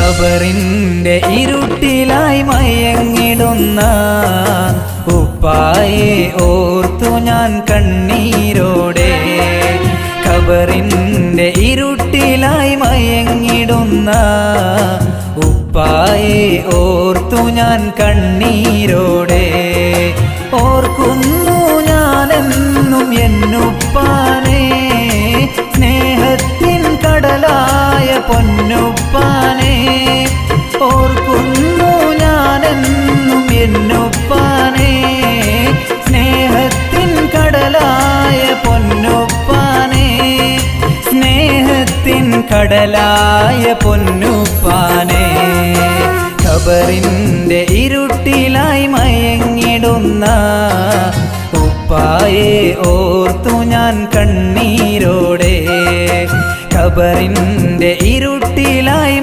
ഖബറിന്റെ ഇരുട്ടിലായി മയങ്ങിടുന്ന ഉപ്പായെ ഓർത്തു ഞാൻ കണ്ണീരോടെ. ഖബറിന്റെ ഇരുട്ടിലായി മയങ്ങിടുന്ന ഉപ്പായെ ഓർത്തു ഞാൻ കണ്ണീരോടെ. ഓർക്കുന്നു ഞാനെന്നും എന്നുപ്പാനെ, സ്നേഹത്തിൻ കടലായ പൊന്നുപ്പാനെ. ഓർക്കുന്നു ഞാനെന്നും എന്നുപ്പാനെ, സ്നേഹത്തിൻ കടലായ പൊന്നുപ്പാനെ. സ്നേഹത്തിൻ കടലായ പൊന്നുപ്പാനെ. ഖബറിന്റെ ഇരുട്ടിലായി മയങ്ങിടുന്ന ഉപ്പായെ ഓർത്തു ഞാൻ കണ്ണീരോടെ. ഖബറിന്റെ ഇരുട്ടിലായി